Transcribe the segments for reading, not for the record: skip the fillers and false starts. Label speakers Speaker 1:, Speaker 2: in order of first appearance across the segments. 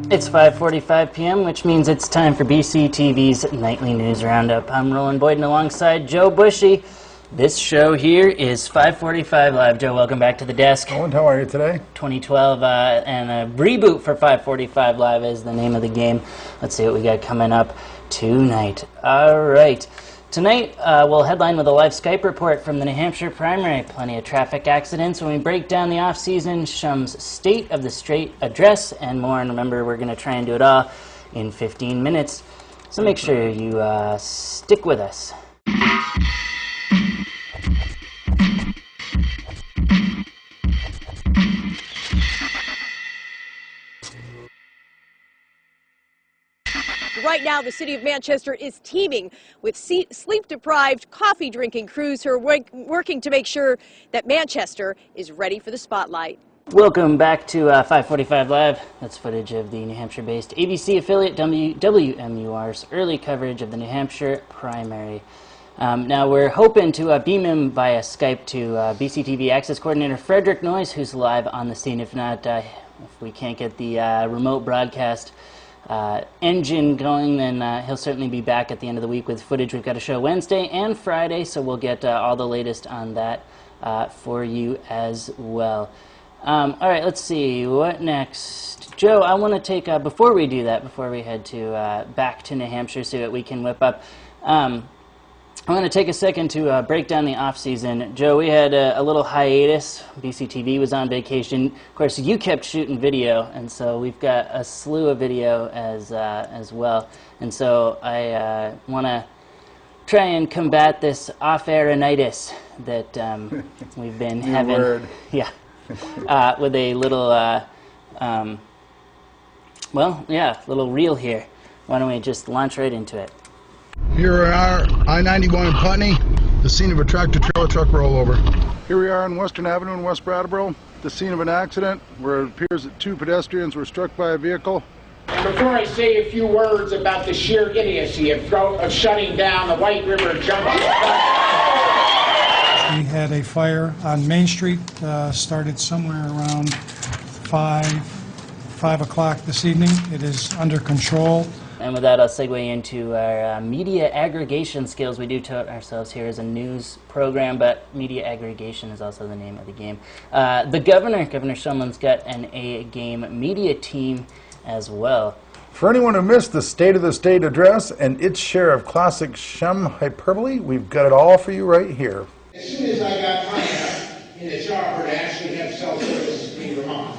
Speaker 1: It's 5:45 p.m., which means it's time for BCTV's Nightly News Roundup. I'm Roland Boyden alongside Joe Bushy. This show here is 5:45 Live. Joe, welcome back to the desk.
Speaker 2: Roland, how are you today?
Speaker 1: 2012 and a reboot for 5:45 Live is the name of the game. Let's see what we got coming up tonight. All right. Tonight, we'll headline with a live Skype report from the New Hampshire primary. Plenty of traffic accidents when we break down the off-season, Shum's State of the Straight address, and more. And remember, we're going to try and do it all in 15 minutes. So make sure you stick with us.
Speaker 3: Right now, the city of Manchester is teeming with sleep-deprived, coffee-drinking crews who are working to make sure that Manchester is ready for the spotlight.
Speaker 1: Welcome back to 5:45 Live. That's footage of the New Hampshire-based ABC affiliate WMUR's early coverage of the New Hampshire primary. Now we're hoping to beam him via Skype to BCTV Access Coordinator Frederic Noyes, who's live on the scene. If not, if we can't get the remote broadcast engine going, then he'll certainly be back at the end of the week with footage. We've got a show Wednesday and Friday, so we'll get all the latest on that for you as well. All right, let's see, what next? Joe, I want to take, before we do that, before we head to back to New Hampshire, see what we can whip up, I want to take a second to break down the off-season. Joe, we had a little hiatus. BCTV was on vacation. Of course, you kept shooting video, and so we've got a slew of video as well. And so I want to try and combat this off-air-initis that we've been having.
Speaker 2: Word.
Speaker 1: Yeah, with a little, little reel here. Why don't we just launch right into it?
Speaker 2: Here we are, I-91 in Putney, the scene of a tractor-trailer truck rollover. Here we are on Western Avenue in West Brattleboro, the scene of an accident where it appears that two pedestrians were struck by a vehicle.
Speaker 4: And before I say a few words about the sheer idiocy of shutting down the White River Junction.
Speaker 5: We had a fire on Main Street, started somewhere around 5 o'clock this evening. It is under control.
Speaker 1: And with that, I'll segue into our media aggregation skills. We do tout ourselves here as a news program, but media aggregation is also the name of the game. The Governor Shumlin's got an A-game media team as well.
Speaker 2: For anyone who missed the State of the State address and its share of classic Shum hyperbole, we've got it all for you right here.
Speaker 4: As soon as I got high enough in the chopper to actually have cell service in Vermont,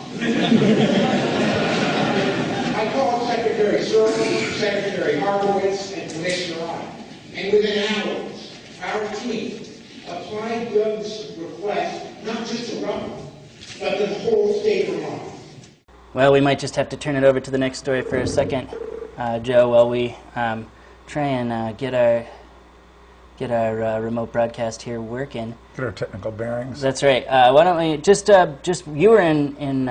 Speaker 4: I called Secretary Searles, Secretary Harbowitz, and Commissioner Wright. And within hours, our team applied Doug's request not just to Rutland, but the whole state of Vermont.
Speaker 1: Well, we might just have to turn it over to the next story for a second, Joe, while we try and get our remote broadcast here working.
Speaker 2: Get our technical bearings.
Speaker 1: That's right. Why don't we just you were in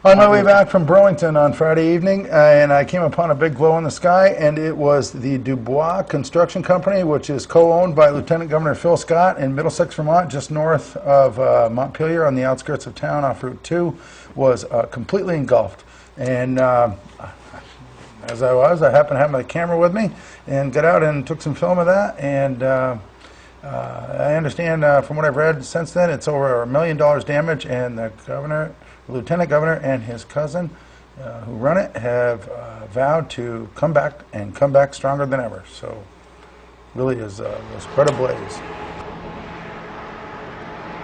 Speaker 2: on my way back from Burlington on Friday evening, and I came upon a big glow in the sky, and it was the Dubois Construction Company, which is co-owned by Lieutenant Governor Phil Scott in Middlesex, Vermont, just north of Montpelier on the outskirts of town off Route 2, was completely engulfed. And as I happened to have my camera with me and got out and took some film of that, and I understand from what I've read since then, it's over $1 million damage, and the Lieutenant Governor and his cousin who run it have vowed to come back and come back stronger than ever. So really is quite a blaze.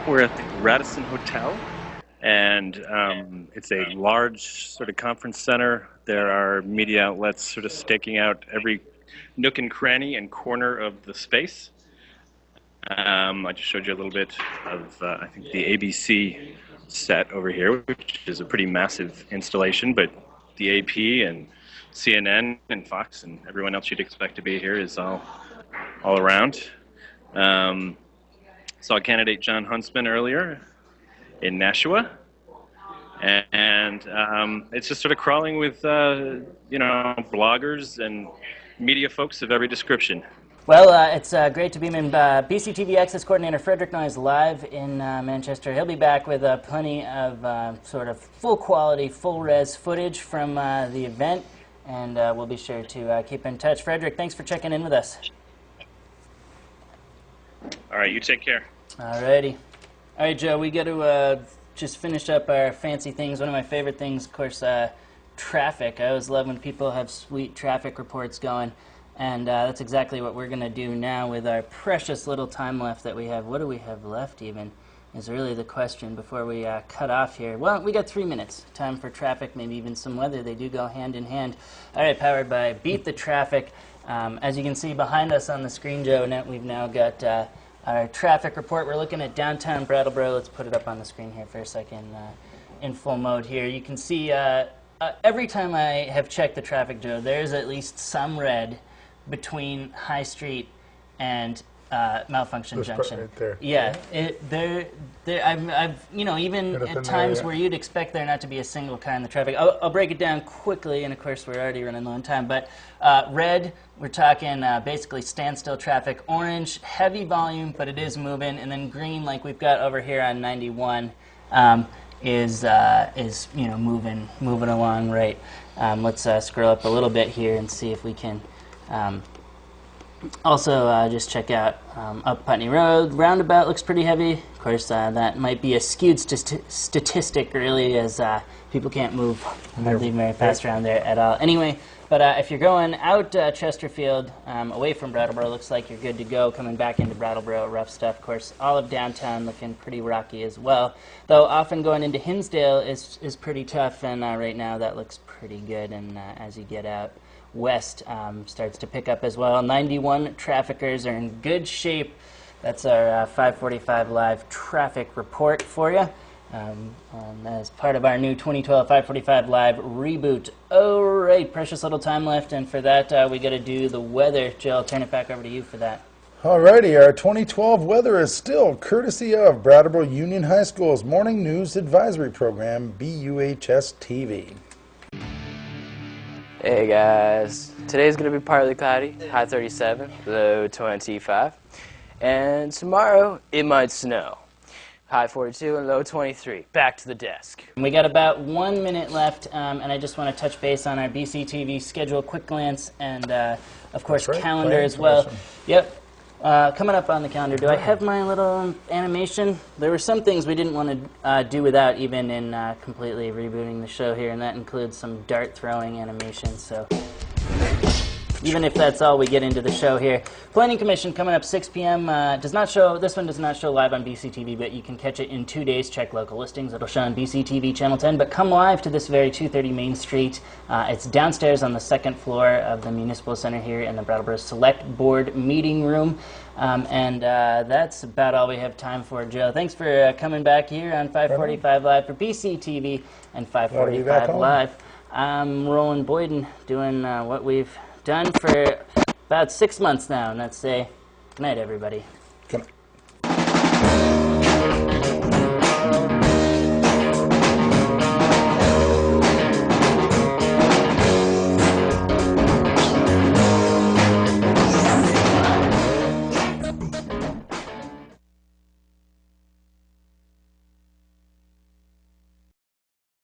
Speaker 6: We're at the Radisson Hotel, and it's a large sort of conference center. There are media outlets sort of staking out every nook and cranny and corner of the space. I just showed you a little bit of, I think, the ABC set over here, which is a pretty massive installation, but the AP and CNN and Fox and everyone else you'd expect to be here is all around. Saw candidate John Huntsman earlier in Nashua, and it's just sort of crawling with bloggers and media folks of every description.
Speaker 1: Well, it's great to beam in BCTV Access Coordinator Frederic Noyes live in Manchester. He'll be back with plenty of sort of full quality, full res footage from the event, and we'll be sure to keep in touch. Frederic, thanks for checking in with us.
Speaker 6: All right, you take care.
Speaker 1: All righty. All right, Joe, we got to just finish up our fancy things. One of my favorite things, of course, traffic. I always love when people have sweet traffic reports going. And that's exactly what we're going to do now with our precious little time left that we have. What do we have left even is really the question before we cut off here. Well, we got 3 minutes. Time for traffic, maybe even some weather. They do go hand in hand. All right, powered by Beat the Traffic. As you can see behind us on the screen, Joe, we've now got our traffic report. We're looking at downtown Brattleboro. Let's put it up on the screen here for a second in full mode here. You can see every time I have checked the traffic, Joe, there's at least some red between High Street and Malfunction Junction.
Speaker 2: Right there.
Speaker 1: Yeah, I've even at times where you'd expect there not to be a single car in the traffic. I'll break it down quickly, and of course we're already running low on time. But red, we're talking basically standstill traffic. Orange, heavy volume, but it is moving, and then green, like we've got over here on 91, is moving along right. Let's scroll up a little bit here and see if we can. Also, just check out up Putney Road. Roundabout looks pretty heavy. Of course, that might be a skewed statistic, really, as people can't move hardly very fast around there at all. Anyway, but if you're going out Chesterfield, away from Brattleboro, looks like you're good to go. Coming back into Brattleboro, rough stuff. Of course, all of downtown looking pretty rocky as well. Though often going into Hinsdale is pretty tough, and right now that looks pretty good. And as you get out west, starts to pick up as well. 91 traffickers are in good shape. That's our 545 Live traffic report for you. As part of our new 2012 545 Live reboot. All right, precious little time left, and for that we got to do the weather. Jill, I'll turn it back over to you for that.
Speaker 2: Alrighty, our 2012 weather is still courtesy of Brattleboro Union High School's Morning News Advisory Program, BUHS TV.
Speaker 7: Hey guys, today's going to be partly cloudy, high 37, low 25, and tomorrow it might snow, high 42 and low 23. Back to the desk.
Speaker 1: We got about 1 minute left, and I just want to touch base on our BCTV schedule, quick glance, and of course calendar as well. Yep. Coming up on the calendar, do I have my little animation? There were some things we didn't want to do without, even in completely rebooting the show here, and that includes some dart throwing animation. So even if that's all we get into the show here. Planning Commission coming up 6 p.m. Does not show. This one does not show live on BCTV, but you can catch it in 2 days. Check local listings. It'll show on BCTV Channel 10. But come live to this very 230 Main Street. It's downstairs on the second floor of the Municipal Center here in the Brattleboro Select Board Meeting Room. And that's about all we have time for, Joe. Thanks for coming back here on 545 Live for BCTV and 545 Live. I'm Roland Boyden doing what we've done for about 6 months now, and let's say good night, everybody.
Speaker 2: Good night.